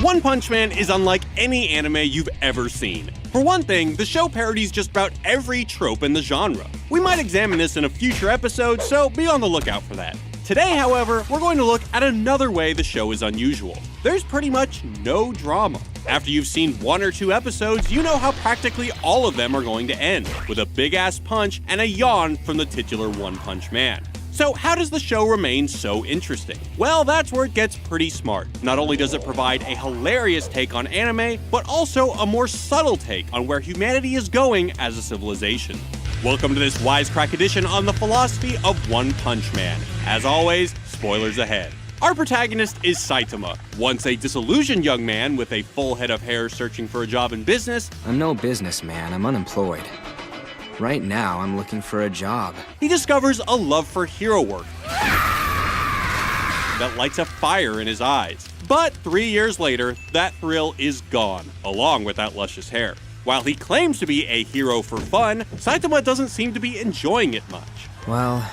One Punch Man is unlike any anime you've ever seen. For one thing, the show parodies just about every trope in the genre. We might examine this in a future episode, so be on the lookout for that. Today, however, we're going to look at another way the show is unusual. There's pretty much no drama. After you've seen 1 or 2 episodes, you know how practically all of them are going to end, with a big-ass punch and a yawn from the titular One Punch Man. So how does the show remain so interesting? Well, that's where it gets pretty smart. Not only does it provide a hilarious take on anime, but also a more subtle take on where humanity is going as a civilization. Welcome to this Wisecrack Edition on the philosophy of One Punch Man. As always, spoilers ahead. Our protagonist is Saitama, once a disillusioned young man with a full head of hair searching for a job in business. I'm no businessman, I'm unemployed. Right now, I'm looking for a job. He discovers a love for hero work that lights a fire in his eyes. But 3 years later, that thrill is gone, along with that luscious hair. While he claims to be a hero for fun, Saitama doesn't seem to be enjoying it much. Well,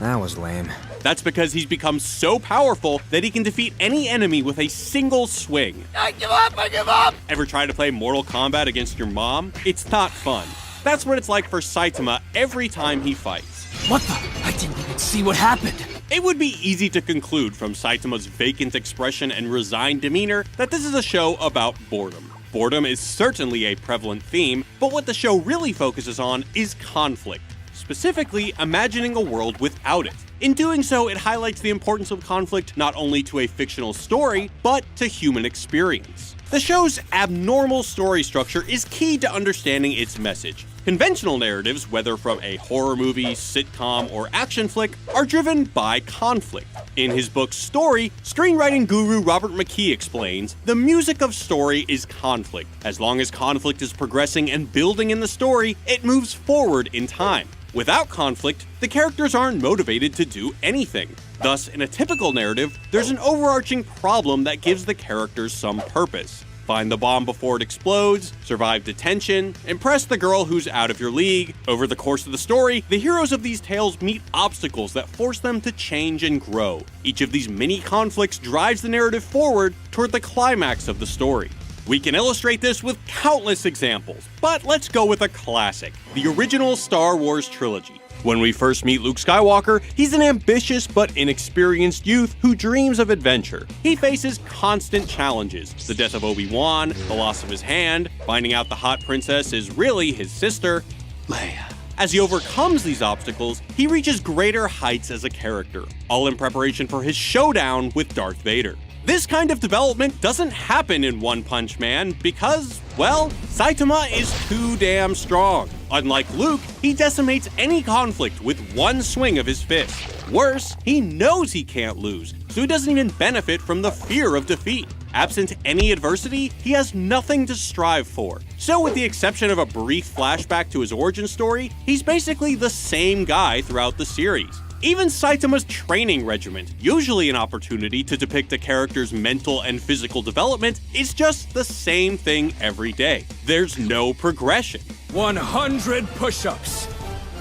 that was lame. That's because he's become so powerful that he can defeat any enemy with a single swing. I give up! Ever try to play Mortal Kombat against your mom? It's not fun. That's what it's like for Saitama every time he fights. What the? I didn't even see what happened. It would be easy to conclude from Saitama's vacant expression and resigned demeanor that this is a show about boredom. Boredom is certainly a prevalent theme, but what the show really focuses on is conflict. Specifically, imagining a world without it. In doing so, it highlights the importance of conflict not only to a fictional story, but to human experience. The show's abnormal story structure is key to understanding its message. Conventional narratives, whether from a horror movie, sitcom, or action flick, are driven by conflict. In his book Story, screenwriting guru Robert McKee explains, the music of story is conflict. As long as conflict is progressing and building in the story, it moves forward in time. Without conflict, the characters aren't motivated to do anything. Thus, in a typical narrative, there's an overarching problem that gives the characters some purpose. Find the bomb before it explodes, survive detention, impress the girl who's out of your league. Over the course of the story, the heroes of these tales meet obstacles that force them to change and grow. Each of these mini conflicts drives the narrative forward toward the climax of the story. We can illustrate this with countless examples, but let's go with a classic, the original Star Wars trilogy. When we first meet Luke Skywalker, he's an ambitious but inexperienced youth who dreams of adventure. He faces constant challenges: the death of Obi-Wan, the loss of his hand, finding out the hot princess is really his sister, Leia. As he overcomes these obstacles, he reaches greater heights as a character, all in preparation for his showdown with Darth Vader. This kind of development doesn't happen in One Punch Man because, well, Saitama is too damn strong. Unlike Luke, he decimates any conflict with one swing of his fist. Worse, he knows he can't lose, so he doesn't even benefit from the fear of defeat. Absent any adversity, he has nothing to strive for. So with the exception of a brief flashback to his origin story, he's basically the same guy throughout the series. Even Saitama's training regiment, usually an opportunity to depict a character's mental and physical development, is just the same thing every day. There's no progression. 100 push-ups,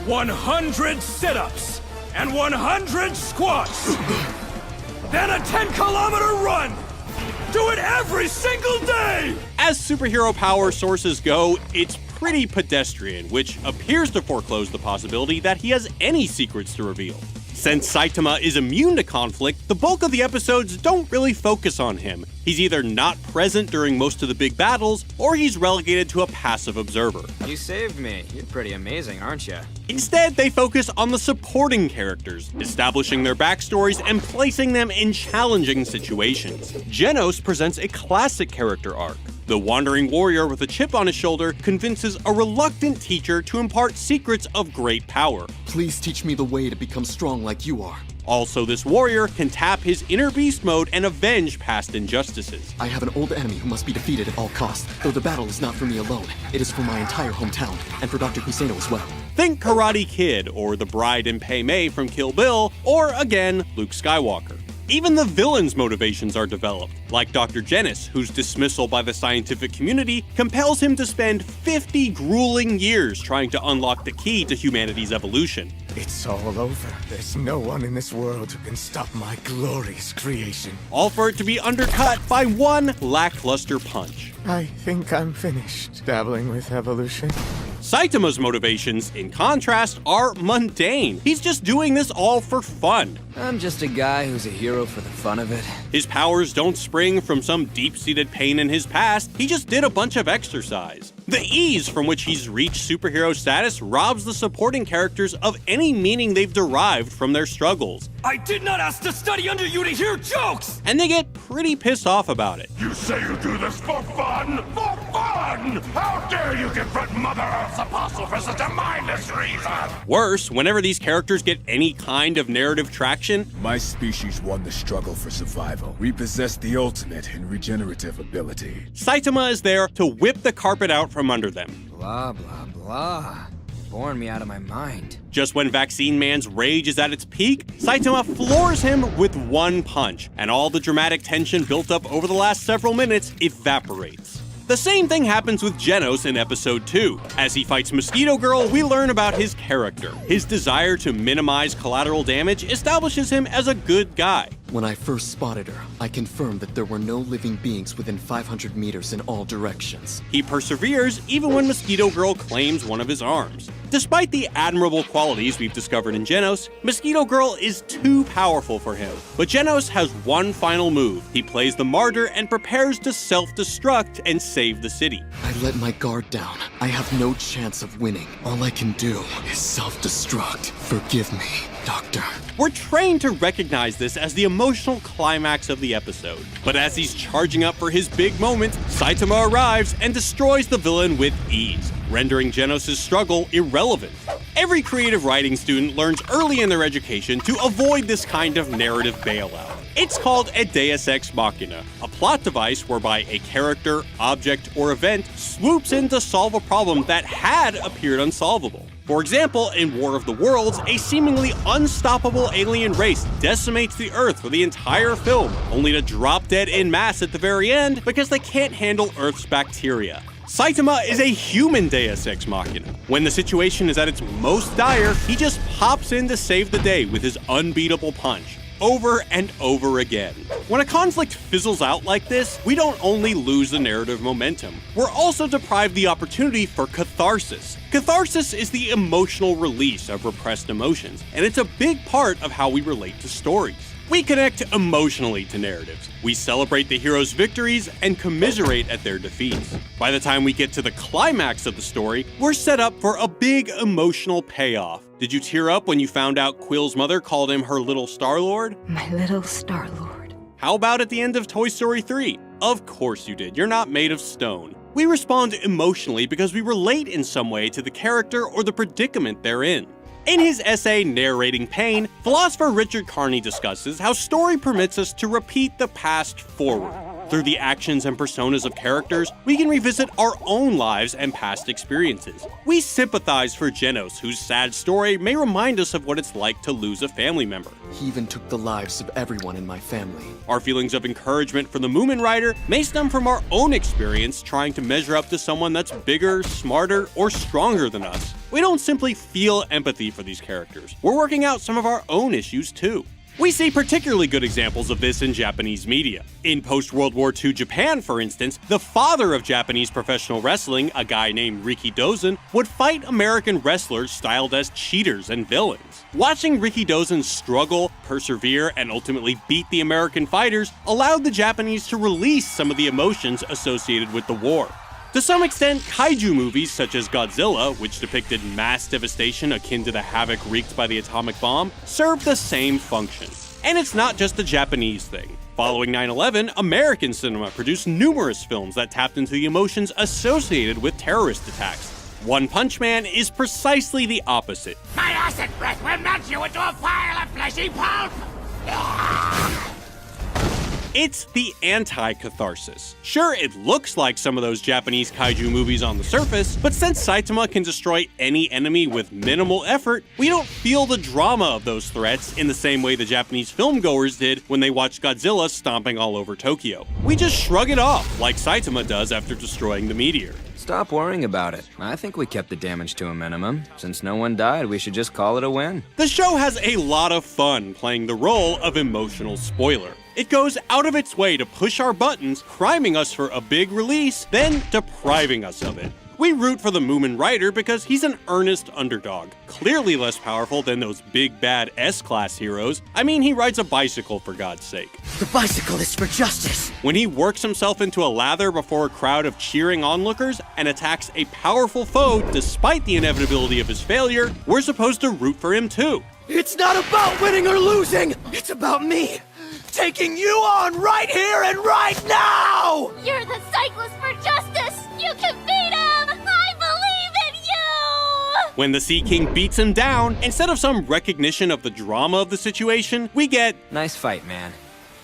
100 sit-ups, and 100 squats. Then a 10-kilometer run. Do it every single day! As superhero power sources go, it's pretty pedestrian, which appears to foreclose the possibility that he has any secrets to reveal. Since Saitama is immune to conflict, the bulk of the episodes don't really focus on him. He's either not present during most of the big battles, or he's relegated to a passive observer. You saved me. You're pretty amazing, aren't you? Instead, they focus on the supporting characters, establishing their backstories and placing them in challenging situations. Genos presents a classic character arc. The wandering warrior with a chip on his shoulder convinces a reluctant teacher to impart secrets of great power. Please teach me the way to become strong like you are. Also, this warrior can tap his inner beast mode and avenge past injustices. I have an old enemy who must be defeated at all costs, though the battle is not for me alone. It is for my entire hometown, and for Dr. Kuseno as well. Think Karate Kid, or the bride in Pei Mei from Kill Bill, or again, Luke Skywalker. Even the villain's motivations are developed, like Dr. Genis, whose dismissal by the scientific community compels him to spend 50 grueling years trying to unlock the key to humanity's evolution. It's all over. There's no one in this world who can stop my glorious creation. All for it to be undercut by one lackluster punch. I think I'm finished dabbling with evolution. Saitama's motivations, in contrast, are mundane. He's just doing this all for fun. I'm just a guy who's a hero for the fun of it. His powers don't spring from some deep-seated pain in his past, he just did a bunch of exercise. The ease from which he's reached superhero status robs the supporting characters of any meaning they've derived from their struggles. I did not ask to study under you to hear jokes! And they get pretty pissed off about it. You say you do this for fun? For fun! How dare you confront Mother Earth's apostle for such a mindless reason? Worse, whenever these characters get any kind of narrative traction, My species won the struggle for survival. We possess the ultimate in regenerative ability. Saitama is there to whip the carpet out from under them. Blah, blah, blah. Boring me out of my mind. Just when Vaccine Man's rage is at its peak, Saitama floors him with one punch, and all the dramatic tension built up over the last several minutes evaporates. The same thing happens with Genos in episode 2. As he fights Mosquito Girl, we learn about his character. His desire to minimize collateral damage establishes him as a good guy. When I first spotted her, I confirmed that there were no living beings within 500 meters in all directions. He perseveres even when Mosquito Girl claims one of his arms. Despite the admirable qualities we've discovered in Genos, Mosquito Girl is too powerful for him. But Genos has one final move. He plays the martyr and prepares to self-destruct and save the city. I let my guard down. I have no chance of winning. All I can do is self-destruct. Forgive me, Doctor. We're trained to recognize this as the emotional climax of the episode. But as he's charging up for his big moment, Saitama arrives and destroys the villain with ease, rendering Genos' struggle irrelevant. Every creative writing student learns early in their education to avoid this kind of narrative bailout. It's called a Deus Ex Machina, a plot device whereby a character, object, or event swoops in to solve a problem that had appeared unsolvable. For example, in War of the Worlds, a seemingly unstoppable alien race decimates the Earth for the entire film, only to drop dead en masse at the very end because they can't handle Earth's bacteria. Saitama is a human Deus Ex Machina. When the situation is at its most dire, he just pops in to save the day with his unbeatable punch, over and over again. When a conflict fizzles out like this, we don't only lose the narrative momentum, we're also deprived the opportunity for catharsis. Catharsis is the emotional release of repressed emotions, and it's a big part of how we relate to stories. We connect emotionally to narratives. We celebrate the hero's victories and commiserate at their defeats. By the time we get to the climax of the story, we're set up for a big emotional payoff. Did you tear up when you found out Quill's mother called him her little Star-Lord? My little Star-Lord. How about at the end of Toy Story 3? Of course you did, you're not made of stone. We respond emotionally because we relate in some way to the character or the predicament they're in. In his essay Narrating Pain, philosopher Richard Carney discusses how story permits us to repeat the past forward. Through the actions and personas of characters, we can revisit our own lives and past experiences. We sympathize for Genos, whose sad story may remind us of what it's like to lose a family member. He even took the lives of everyone in my family. Our feelings of encouragement for the Moomin Rider may stem from our own experience trying to measure up to someone that's bigger, smarter, or stronger than us. We don't simply feel empathy for these characters. We're working out some of our own issues too. We see particularly good examples of this in Japanese media. In post-World War II Japan, for instance, the father of Japanese professional wrestling, a guy named Rikidozan, would fight American wrestlers styled as cheaters and villains. Watching Rikidozan struggle, persevere, and ultimately beat the American fighters allowed the Japanese to release some of the emotions associated with the war. To some extent, kaiju movies such as Godzilla, which depicted mass devastation akin to the havoc wreaked by the atomic bomb, serve the same function. And it's not just a Japanese thing. Following 9/11, American cinema produced numerous films that tapped into the emotions associated with terrorist attacks. One Punch Man is precisely the opposite. My acid breath will melt you into a pile of fleshy pulp! It's the anti-catharsis. Sure, it looks like some of those Japanese kaiju movies on the surface, but since Saitama can destroy any enemy with minimal effort, we don't feel the drama of those threats in the same way the Japanese filmgoers did when they watched Godzilla stomping all over Tokyo. We just shrug it off, like Saitama does after destroying the meteor. Stop worrying about it. I think we kept the damage to a minimum. Since no one died, we should just call it a win. The show has a lot of fun playing the role of emotional spoiler. It goes out of its way to push our buttons, priming us for a big release, then depriving us of it. We root for the Moomin Rider because he's an earnest underdog, clearly less powerful than those big bad S-class heroes. I mean, he rides a bicycle for God's sake. The bicycle is for justice. When he works himself into a lather before a crowd of cheering onlookers and attacks a powerful foe despite the inevitability of his failure, we're supposed to root for him too. It's not about winning or losing. It's about me taking you on right here and right now! You're the cyclist for justice! You can beat him! I believe in you! When the Sea King beats him down, instead of some recognition of the drama of the situation, we get Nice fight, man.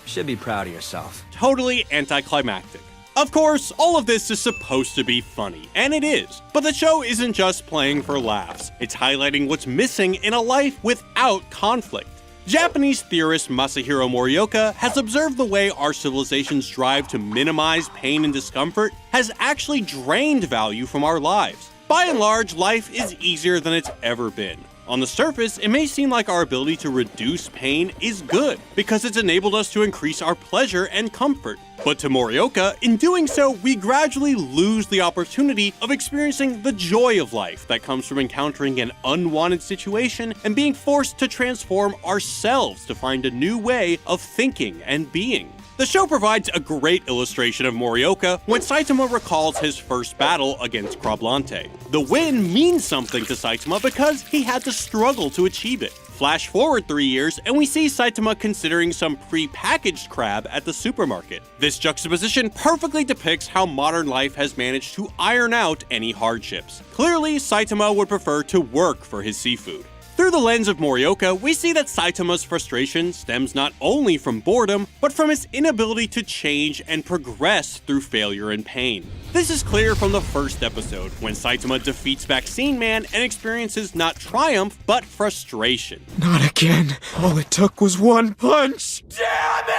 Should be proud of yourself. totally anticlimactic. Of course, all of this is supposed to be funny, and it is. But the show isn't just playing for laughs. It's highlighting what's missing in a life without conflict. Japanese theorist Masahiro Morioka has observed the way our civilization's drive to minimize pain and discomfort has actually drained value from our lives. By and large, life is easier than it's ever been. On the surface, it may seem like our ability to reduce pain is good, because it's enabled us to increase our pleasure and comfort. But to Morioka, in doing so, we gradually lose the opportunity of experiencing the joy of life that comes from encountering an unwanted situation and being forced to transform ourselves to find a new way of thinking and being. The show provides a great illustration of Morioka when Saitama recalls his first battle against Krablante. The win means something to Saitama because he had to struggle to achieve it. Flash forward 3 years, and we see Saitama considering some pre-packaged crab at the supermarket. This juxtaposition perfectly depicts how modern life has managed to iron out any hardships. Clearly, Saitama would prefer to work for his seafood. Through the lens of Morioka, we see that Saitama's frustration stems not only from boredom, but from his inability to change and progress through failure and pain. This is clear from the first episode, when Saitama defeats Vaccine Man and experiences not triumph, but frustration. Not again. All it took was one punch. Damn it!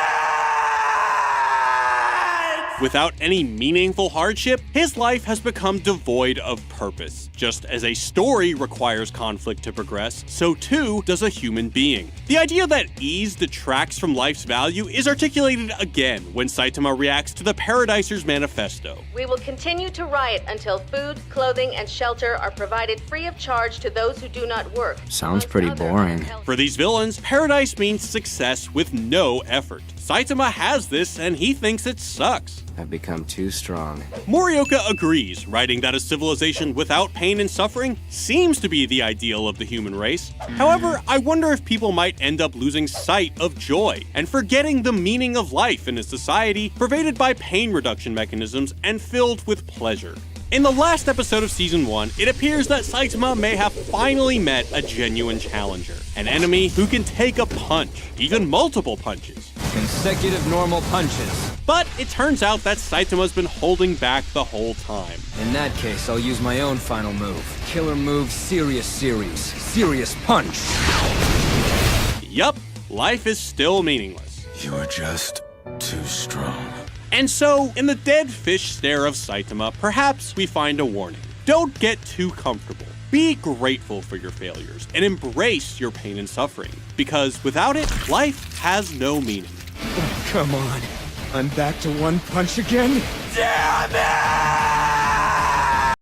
Without any meaningful hardship, his life has become devoid of purpose. Just as a story requires conflict to progress, so too does a human being. The idea that ease detracts from life's value is articulated again when Saitama reacts to the Paradiser's manifesto. We will continue to riot until food, clothing, and shelter are provided free of charge to those who do not work. Sounds pretty boring. For these villains, paradise means success with no effort. Saitama has this, and he thinks it sucks. I've become too strong. Morioka agrees, writing that a civilization without pain and suffering seems to be the ideal of the human race. However, I wonder if people might end up losing sight of joy and forgetting the meaning of life in a society pervaded by pain reduction mechanisms and filled with pleasure. In the last episode of Season 1, it appears that Saitama may have finally met a genuine challenger, an enemy who can take a punch, even multiple punches. Consecutive normal punches. But it turns out that Saitama's been holding back the whole time. In that case, I'll use my own final move. Killer move, serious series. Serious punch. Yup, life is still meaningless. You are just too strong. And so, in the dead fish stare of Saitama, perhaps we find a warning. Don't get too comfortable. Be grateful for your failures and embrace your pain and suffering, because without it, life has no meaning. Oh, come on. I'm back to one punch again? Damn it!